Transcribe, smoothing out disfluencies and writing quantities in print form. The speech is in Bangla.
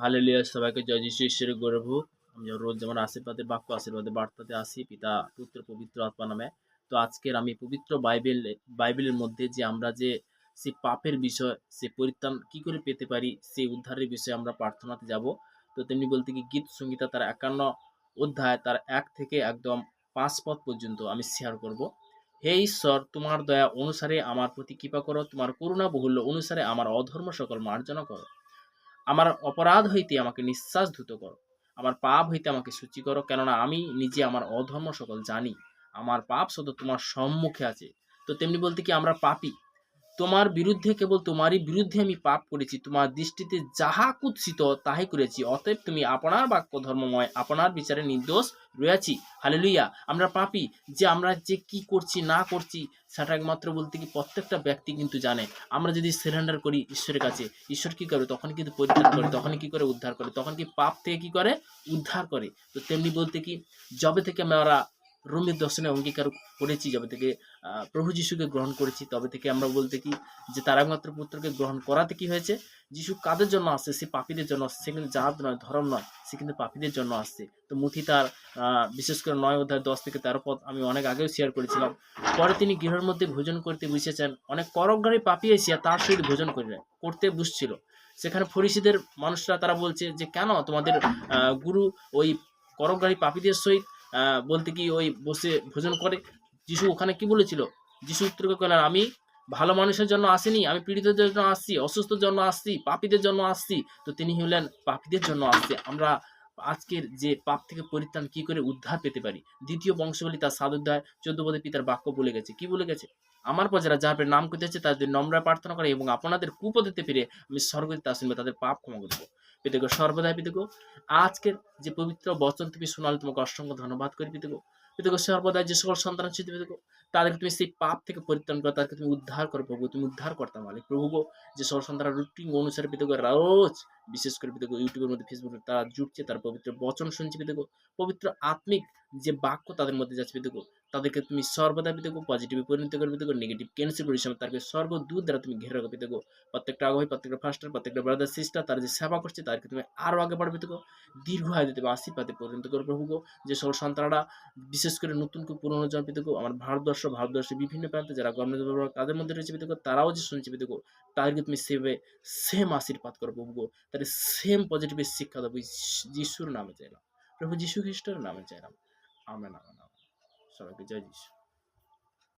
হালেলুয়া, সবাইকে জয় যিশু ঈশ্বরের গৌরব হোক। আমি রোজ যেমন আশীর্বাদের বাক্য আশীর্বাদের বার্তাতে আসি পিতা পুত্র পবিত্র আত্মা নামে। তো আজকের আমি পবিত্র বাইবেলের মধ্যে যে আমরা যে সেই পাপের বিষয় সে পরিত্রাণ কি করে পেতে পারি সেই উদ্ধারের বিষয়ে আমরা প্রার্থনাতে যাব। তো তেমনি বলতে কি গীত সংগীতা তার 51 অধ্যায় তার 1 থেকে একদম 5 পদ পর্যন্ত আমি শেয়ার করব। হে ঈশ্বর, তোমার দয়া অনুসারে আমার প্রতি কৃপা করো, তোমার করুণা বহুল্য অনুসারে আমার অধর্ম সকল মার্জনা করো। আমার অপরাধ হইতে আমাকে নিঃশ্বাস ধুত করো, আমার পাপ হইতে আমাকে সূচি করো, কেননা আমি নিজে আমার অধর্ম সকল জানি। আমার পাপ শুধু তোমার সম্মুখে আছে। তো তেমনি বলতে কি আমরা পাপী, তোমার বিরুদ্ধে কেবল তোমারই বিরুদ্ধে আমি পাপ করেছি, তোমার দৃষ্টিতে যাহা কুৎসিত তাহাই করেছি, অতএব তুমি আপনার বাক্য ধর্মময়, আপনার বিচারে নির্দোষ রয়েছি। হালেলুইয়া। আমরা পাপী, যে আমরা যে কি করছি না করছি সেটা একমাত্র বলতে কি প্রত্যেকটা ব্যক্তি কিন্তু জানে। আমরা যদি সারেন্ডার করি ঈশ্বরের কাছে, ঈশ্বর কি করে তখন কিন্তু পরিত্রাণ করে, তখন কি করে উদ্ধার করে, তখন কি পাপ থেকে কি করে উদ্ধার করে। তো তেমনি বলতে কি যবে থেকে আমরা রোমের দর্শনে অঙ্গীকার করেছি, যবে থেকে প্রভু যিশুকে গ্রহণ করেছি, তবে থেকে আমরা বলতে কি যে তার একমাত্র পুত্রকে গ্রহণ করাতে কি হয়েছে, যিশু কাদের জন্য আসছে, সে পাপীদের জন্য আসছে। সে কিন্তু জাত নয়, ধর্ম নয়, সে কিন্তু পাপীদের জন্য আসছে। তো মুথি তার বিশেষ করে 9 অধ্যায় 10 থেকে 13 পদ আমি অনেক আগেও শেয়ার করেছিলাম। পরে তিনি গৃহের মধ্যে ভোজন করতে বসেছেন, অনেক করপকারী পাপী এসিয়া তার সহিত ভোজন করতে বসছিল। সেখানে ফরিসীদের মানুষরা তারা বলছে যে কেন তোমাদের গুরু ওই করপকারী পাপীদের সহিত বলতে কি ওই বসে ভোজন করে। যিশু ওখানে কি বলেছিল? যিশু উত্তর করলেন, আমি ভালো মানুষের জন্য আসিনি, আমি পীড়িতদের জন্য আসছি, অসুস্থর জন্য আসছি, পাপীদের জন্য আসছি। তো তিনি হলেন পাপীদের জন্য আসছে। আমরা আজকের যে পাপ থেকে পরিত্রাণ কি করে উদ্ধার পেতে পারি, দ্বিতীয় বংশাবলী তার 7 অধ্যায় 14 পদে পিতার বাক্য বলে গেছে। কি বলে গেছে? আমার প্রজারা যাহার নাম করিতেছে তাদের নম্র প্রার্থনা করে এবং আপনাদের কুপদেতে ফিরে আমি স্বর্গদূত আসিবে তাদের পাপ ক্ষমা করব। পিতাগো সর্বদাই পিতাগো, আজকের যে পবিত্র বচন তুমি শোনালে তোমাকে অসংখ্য ধন্যবাদ করি পিতাগো। পিতাগো সর্বদাই যে সকল সন্তান আছে পিতাগো, তাদেরকে তুমি সেই পাপ থেকে পরিত্রাণ করো, তাদেরকে তুমি উদ্ধার করো প্রভু, তুমি উদ্ধার করতে মালিক প্রভু গো। যে সকল সন্তানরা রুটিন অনুসারে পিতাগো রোজ বিশেষ করে পিতাগো ইউটিউবের মধ্যে ফেসবুকে তারা জুটছে, তার পবিত্র বচন শুনছে পিতাগো, পবিত্র আত্মিক যে বাক্য তাদের মধ্যে যাচ্ছে পিতাগো, তাদেরকে তুমি সর্বদা পিতাগো পজিটিভে পরিণত করে পিতাগো, নেগেটিভ ক্যান্সেল করে হিসাবে তাদেরকে স্বর্গদূত দ্বারা তুমি ঘিরে রাখো পিতাগো। প্রত্যেকটা আগ্রহী, প্রত্যেকটা ফাস্টার, প্রত্যেকটা ব্রাদার সিস্টার তারা যে সেবা করছে তাদেরকে তুমি আরো আগে বাড়বে পিতাগো, দীর্ঘ আয়ু দিতে আশীর্বাদে পরিণত করো প্রভু গো। যে সকল সন্তানরা বিশেষ করে নতুন করে পুরনো জন পিতাগো, আমার ভারতবর্ষের বিভিন্ন প্রান্তে যারা গভর্নমেন্ট তাদের মধ্যে রয়েছে পিতাগো, তারাও যে শুনছে পিতাগো, তাদেরকে তুমি সেম আশীর্বাদ করো প্রভু গো, তাদের সেম পজিটিভ শিক্ষা দেবো। যিশুর নামে চাইলাম প্রভু, যিশু খ্রিস্টের নামে চাইলাম। Amen amen amen. সবাইকে জয় যিশু।